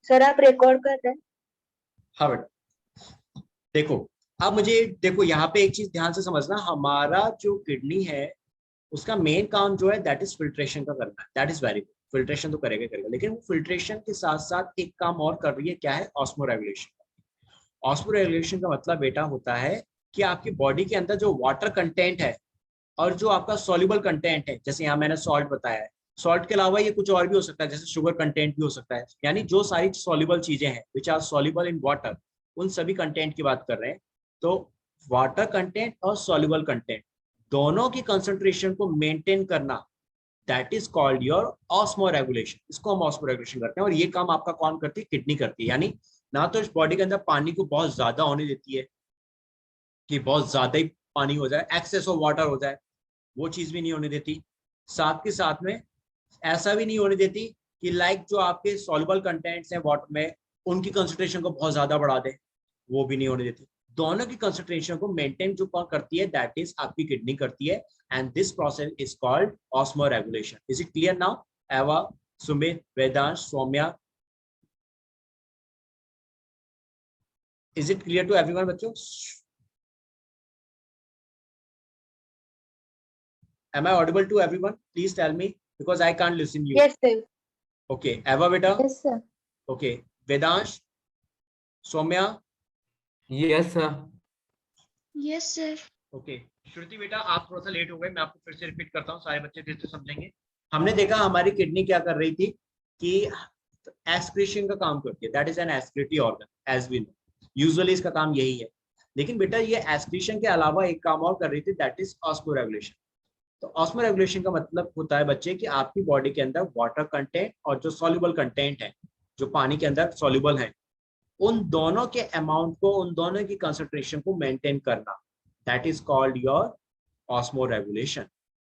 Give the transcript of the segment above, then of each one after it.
Sir आप record कर रहे हैं? हाँ बेटा, देखो अब मुझे देखो यहाँ पे एक चीज ध्यान से समझना, हमारा जो किडनी है उसका मेन काम जो है दैट इज फिल्ट्रेशन का करना है। That is very good, filtration तो करेगा करेगा, लेकिन वो फिल्ट्रेशन के साथ साथ एक काम और कर रही है, क्या है? ऑस्मोरेगुलेशन। ऑस्मोरेगुलेशन का मतलब बेटा होता है कि आपकी बॉडी के अंदर जो वाटर कंटेंट है और जो आपका सॉल्युबल कंटेंट है, जैसे यहाँ मैंने सॉल्ट बताया है, सॉल्ट के अलावा ये कुछ और भी हो सकता है, जैसे शुगर कंटेंट भी हो सकता है, यानी जो सारी सॉल्युबल चीजें हैं which are soluble in water, उन सभी कंटेंट की बात कर रहे हैं। तो वाटर कंटेंट और सॉल्युबल कंटेंट दोनों की कंसंट्रेशन को मेंटेन करना, that is called your osmoregulation. इसको हम ऑस्मोरेगुलेशन करते हैं, और ये काम आपका कौन करती है? किडनी करती है। यानी ना तो इस बॉडी के अंदर पानी को बहुत ज्यादा होने देती है कि बहुत ज्यादा ही पानी हो जाए, एक्सेस ऑफ वाटर हो जाए, वो चीज भी नहीं होने देती। साथ के साथ में ऐसा भी नहीं होने देती कि लाइक जो आपके सॉल्युबल कंटेंट्स हैं वाटर में उनकी कंसंट्रेशन को बहुत ज्यादा बढ़ा दे, वो भी नहीं होने देती। दोनों की कंसंट्रेशन को मेंटेन जो कौन करती है? दैट इज आपकी किडनी करती है, and this process is called osmoregulation. Is it clear now? Eva, Sumit, Vedansh, Saumya, is it clear to everyone बच्चों? Am I audible to everyone? Please tell me because I can't listen you. Yes sir. Okay, Eva beta. Yes sir. Okay, Vedansh, Soumya. Yes sir. Yes sir. Okay, Shruti बेटा आप थोड़ा सा late हो गए, मैं आपको फिर से रिपीट करता हूँ, सारे बच्चे फिर से समझेंगे। हमने देखा हमारी किडनी क्या कर रही थी कि एक्सक्रीशन का काम करती है, that is an excretory organ as we know, usually इसका काम यही है। लेकिन बेटा ये एक्सक्रीशन के अलावा एक काम और कर रही थी, दैट इज ऑस्मोरेगुलेशन। तो ऑस्मोरेगुलेशन का मतलब होता है बच्चे कि आपकी बॉडी के अंदर वाटर कंटेंट और जो सॉल्युबल कंटेंट है, जो पानी के अंदर सॉल्युबल है, उन दोनों के अमाउंट को, उन दोनों की कंसंट्रेशन को मेंटेन करना, that is called your osmoregulation.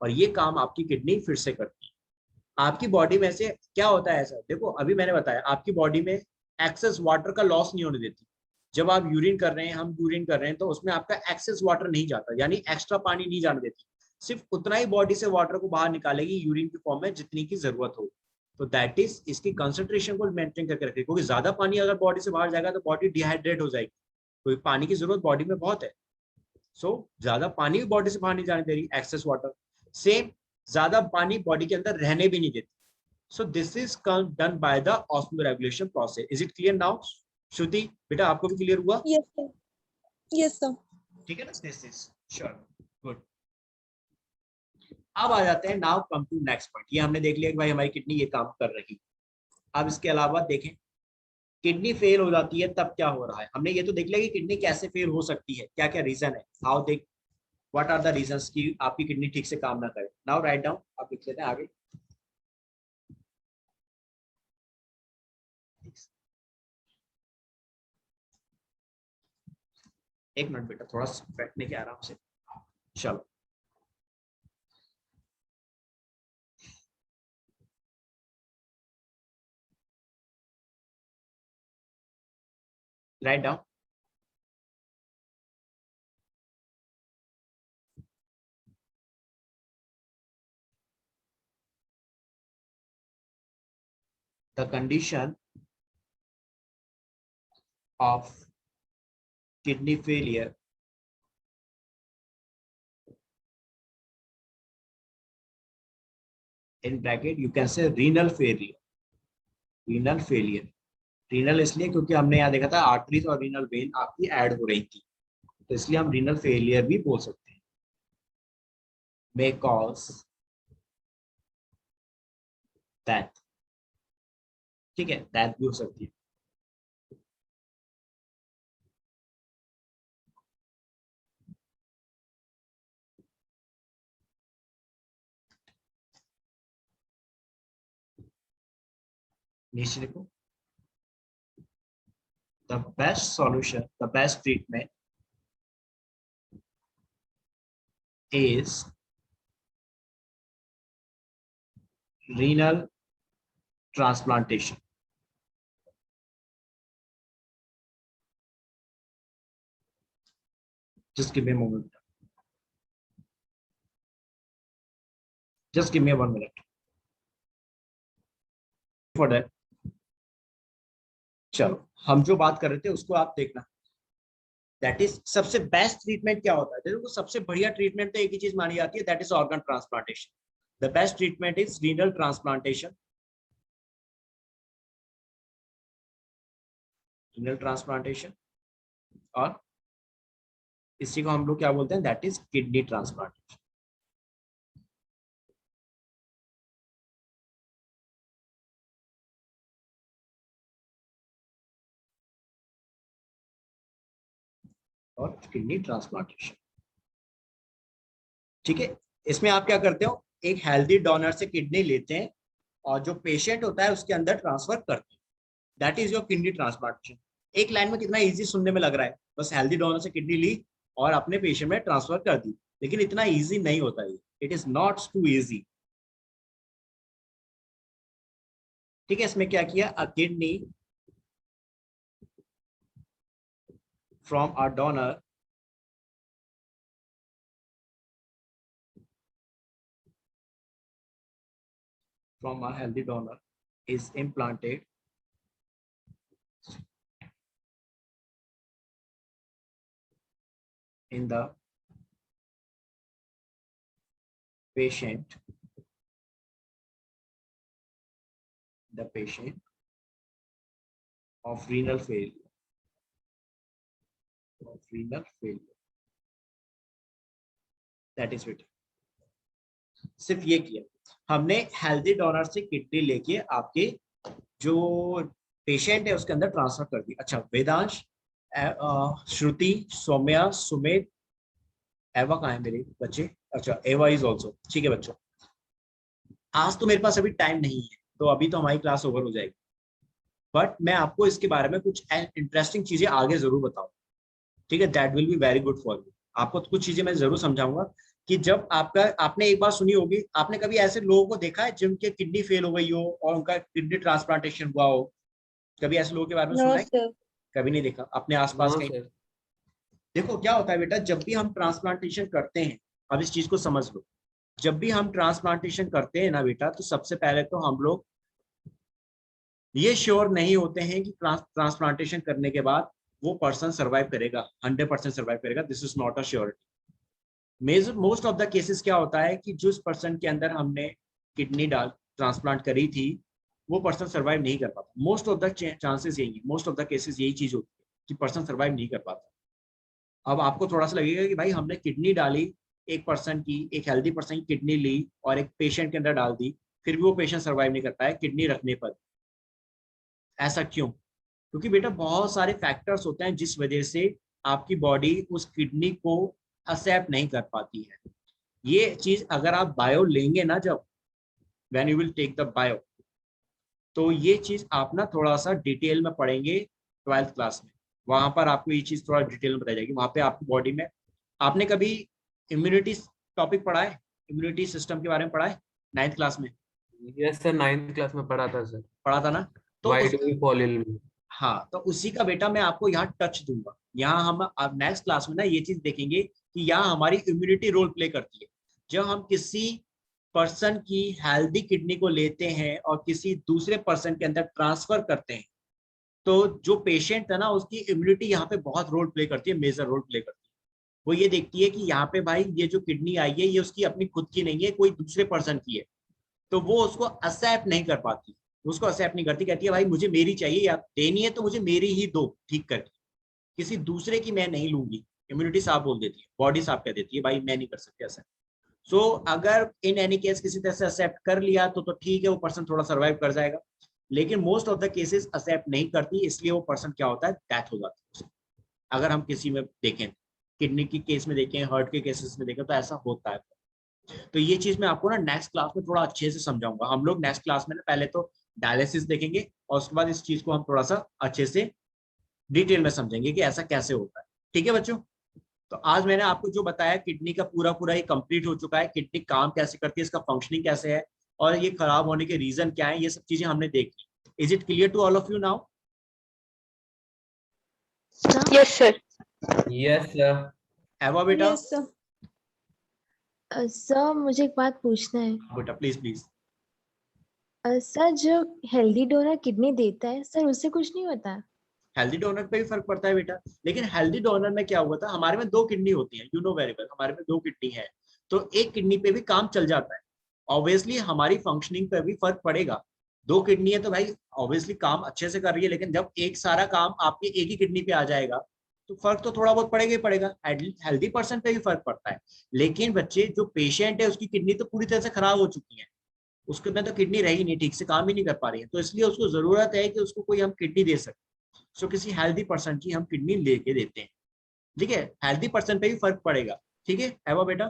और ये काम आपकी किडनी फिर से करती है। आपकी बॉडी में से क्या होता है ऐसा, देखो अभी मैंने बताया आपकी बॉडी में एक्सेस वाटर का लॉस नहीं होने देती। जब आप यूरिन कर रहे हैं, हम यूरिन कर रहे हैं, तो उसमें आपका एक्सेस वाटर नहीं जाता, यानी एक्स्ट्रा पानी नहीं जाने देती, सिर्फ उतना ही बॉडी से वाटर को बाहर निकालेगी यूरिन की फॉर्म में जितनी की जरूरत हो। तो दैट इज इसकी कंसंट्रेशन को मेंटेन करके रखेगी, क्योंकि ज्यादा पानी अगर बॉडी से बाहर जाएगा तो बॉडी डिहाइड्रेट हो जाएगी, क्योंकि पानी की जरूरत बॉडी में बहुत है। सो ज्यादा पानी भी बॉडी से बाहर नहीं जाने दे रही, एक्सेस वाटर। सेम, ज्यादा पानी बॉडी के अंदर रहने भी नहीं देती। So this is done by the osmoregulation process. Is it clear now? Shruti बेटा आपको भी क्लियर हुआ? Yes sir. Yes sir. ठीक है ना? This is sure, good. अब आ जाते हैं, now come to next point. ये हमने देख लिया कि भाई हमारी किडनी ये काम कर रही। अब इसके अलावा देखें, किडनी फेल हो जाती है तब क्या हो रहा है। हमने ये तो देख लिया कि किडनी कैसे फेल हो सकती है, क्या क्या रीजन है, how they, what are the reasons कि आपकी किडनी ठीक से काम ना करे। नाउ राइट डाउन, आप लिख लेते हैं आगे। एक मिनट बेटा, थोड़ा बैठने के आराम से, चलो। Write down. The condition of kidney failure in bracket you can say renal failure. Renal failure, renal इसलिए क्योंकि हमने यहाँ देखा था आर्टरीज और रीनल वेन आपकी ऐड हो रही थी, तो इसलिए हम रीनल फेलियर भी बोल सकते हैं। मे कॉज डेथ, ठीक है, डेथ भी हो सकती है। नीचे देखो, the best solution, the best treatment is renal transplantation. Just give me a moment. Just give me 1 minute for that. चलो हम जो बात कर रहे थे उसको आप देखना। दैट इज सबसे बेस्ट ट्रीटमेंट क्या होता है, देखो सबसे बढ़िया ट्रीटमेंट तो एक ही चीज मानी जाती है, that is organ transplantation. The best treatment is renal transplantation. Renal transplantation, और इसी को हम लोग क्या बोलते हैं, दैट इज किडनी ट्रांसप्लांटेशन। और किडनी ट्रांसप्लांटेशन, ठीक है। इसमें आप क्या करते हो, एक हेल्दी डोनर से किडनी लेते हैं और जो पेशेंट होता है उसके अंदर ट्रांसफर करते हैं, that is your kidney transplantation. एक लाइन में कितना इजी सुनने में लग रहा है, बस हेल्दी डोनर से किडनी ली और अपने पेशेंट में ट्रांसफर कर दी, लेकिन इतना इजी नहीं होता है, it is not too easy, ठीक है। इसमें क्या किया, a kidney from a donor from a healthy donor is implanted in the patient of renal failure, that is it। सिर्फ ये किया हमने, हेल्दी डोनर से किडनी लेके आपके जो पेशेंट है उसके अंदर ट्रांसफर कर दी। अच्छा वेदांश, श्रुति, सौम्या, सुमित, एवा कहाँ है मेरे बच्चे, अच्छा एवा इज ऑल्सो, ठीक है बच्चों। आज तो मेरे पास अभी टाइम नहीं है, तो अभी तो हमारी क्लास ओवर हो जाएगी, बट मैं आपको इसके बारे में कुछ इंटरेस्टिंग चीजें आगे जरूर बताऊंगा, ठीक है। That will be very good for you. आपको तो कुछ चीजें मैं जरूर समझाऊंगा कि जब आपने एक बात सुनी होगी, आपने कभी ऐसे लोगों को देखा है जिनके किडनी फेल हो गई हो और उनका किडनी ट्रांसप्लांटेशन हुआ हो, कभी ऐसे लोगों के बारे में नो सुना है? सर। कभी नहीं देखा अपने आसपास नो कहीं? सर। देखो क्या होता है बेटा, जब भी हम ट्रांसप्लांटेशन करते हैं, अब इस चीज को समझ लो, जब भी हम ट्रांसप्लांटेशन करते हैं ना बेटा, तो सबसे पहले तो हम लोग ये श्योर नहीं होते हैं कि ट्रांसप्लांटेशन करने के बाद वो पर्सन सर्वाइव करेगा, 100% सर्वाइव करेगा, this is not a surety. Most of the cases क्या होता है कि जिस पर्सन के अंदर हमने किडनी डाल ट्रांसप्लांट करी थी वो पर्सन सर्वाइव नहीं कर पाता। मोस्ट ऑफ द चांसेस यही है, मोस्ट ऑफ द केसेस यही चीज होती है कि पर्सन सर्वाइव नहीं कर पाता। अब आपको थोड़ा सा लगेगा कि भाई हमने किडनी डाली, एक पर्सन की, एक हेल्दी पर्सन की किडनी ली और एक पेशेंट के अंदर डाल दी, फिर भी वो पेशेंट सर्वाइव नहीं कर पाया किडनी रखने पर, ऐसा क्यों? क्योंकि बेटा बहुत सारे फैक्टर्स होते हैं जिस वजह से आपकी बॉडी उस किडनी को एक्सेप्ट नहीं कर पाती है। ये चीज अगर आप बायो लेंगे ना, जब when you will take the bio, तो ये चीज आप ना थोड़ा सा डिटेल में पढ़ेंगे 12th क्लास में, वहां पर आपको ये चीज थोड़ा डिटेल में बताई जाएगी। वहां पे आपकी बॉडी में, आपने कभी इम्यूनिटी टॉपिक पढ़ा है, इम्यूनिटी सिस्टम के बारे में पढ़ा है 9th क्लास में? यस सर, 9th क्लास में पढ़ा था सर। पढ़ा था ना? तो वाइट उसका, पॉलिल में। हाँ, तो उसी का बेटा मैं आपको यहाँ टच दूंगा। यहाँ हम अब नेक्स्ट क्लास में ना ये चीज देखेंगे कि यहाँ हमारी इम्यूनिटी रोल प्ले करती है। जब हम किसी पर्सन की हेल्दी किडनी को लेते हैं और किसी दूसरे पर्सन के अंदर ट्रांसफर करते हैं, तो जो पेशेंट है ना उसकी इम्यूनिटी यहाँ पे बहुत रोल प्ले करती है, मेजर रोल प्ले करती है। वो ये देखती है कि यहाँ पे भाई ये जो किडनी आई है ये उसकी अपनी खुद की नहीं है, कोई दूसरे पर्सन की है, तो वो उसको एक्सेप्ट नहीं कर पाती, उसको एक्सेप्ट नहीं करती, कहती है भाई मुझे मेरी चाहिए, या देनी है तो मुझे मेरी ही दो ठीक करके, किसी दूसरे की मैं नहीं लूंगी। इम्यूनिटी साफ बोल देती है, बॉडी साफ कह देती है भाई मैं नहीं कर सकती ऐसा। सो अगर इन एनी केस किसी तरह से एक्सेप्ट कर लिया तो ठीक है, वो पर्सन थोड़ा सर्वाइव कर जाएगा, लेकिन most of the cases accept नहीं करती, इसलिए वो पर्सन क्या होता है, डेथ हो जाती है। अगर हम किसी में देखें, किडनी की केस में देखें, हार्ट के केसेस में देखें, तो ऐसा होता है। तो ये चीज मैं आपको ना नेक्स्ट क्लास में थोड़ा अच्छे से समझाऊंगा। हम लोग नेक्स्ट क्लास में ना पहले तो डायलिसिस देखेंगे और उसके बाद इस चीज को हम थोड़ा सा अच्छे से डिटेल में समझेंगे कि ऐसा कैसे होता है, ठीक है बच्चों। तो आज मैंने आपको जो बताया किडनी का पूरा पूरा ये कंप्लीट हो चुका है, किडनी काम कैसे करती है, इसका फंक्शनिंग कैसे है और ये खराब होने के रीजन क्या है, ये सब चीजें हमने देखी। Is it clear to all of you now? Yes sir. Yes sir. Eva बेटा? Yes sir. सर मुझे एक बात पूछना है। बेटा प्लीज प्लीज। सर जो हेल्दी डोनर किडनी देता है सर उससे कुछ नहीं होता? हेल्दी डोनर पे भी फर्क पड़ता है बेटा, लेकिन हेल्दी डोनर में क्या हुआ था, हमारे में 2 किडनी होती है, यू नो वेरी वेल, हमारे में 2 किडनी है, तो एक किडनी पे भी काम चल जाता है। ऑब्वियसली हमारी फंक्शनिंग पे भी फर्क पड़ेगा। 2 किडनी है तो भाई ऑब्वियसली काम अच्छे से कर रही है, लेकिन जब एक सारा काम आपके एक ही किडनी पे आ जाएगा तो फर्क तो थोड़ा बहुत पड़ेगा ही पड़ेगा। हेल्दी पर्सन पे भी फर्क पड़ता है, लेकिन बच्चे जो पेशेंट है उसकी किडनी तो पूरी तरह से खराब हो चुकी है, उसके में तो किडनी रही नहीं, ठीक से काम ही नहीं कर पा रही है, तो इसलिए उसको जरूरत है कि उसको कोई हम किडनी दे सके। सो किसी हेल्दी पर्सन की हम किडनी लेके देते हैं, ठीक है, हेल्दी पर्सन पे भी फर्क पड़ेगा। ठीक है एवा बेटा,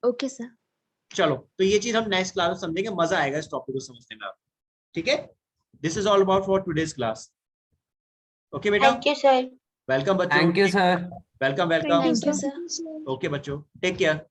ओके सर। चलो तो ये चीज हम नेक्स्ट क्लास में समझेंगे, मजा आएगा इस टॉपिक को समझने में आपको। ठीक है, this is all about for today's class. Okay बेटा, थैंक यू सर। वेलकम बच्चों, thank you sir. Welcome thank you welcome. Sir. Okay बच्चों, टेक केयर।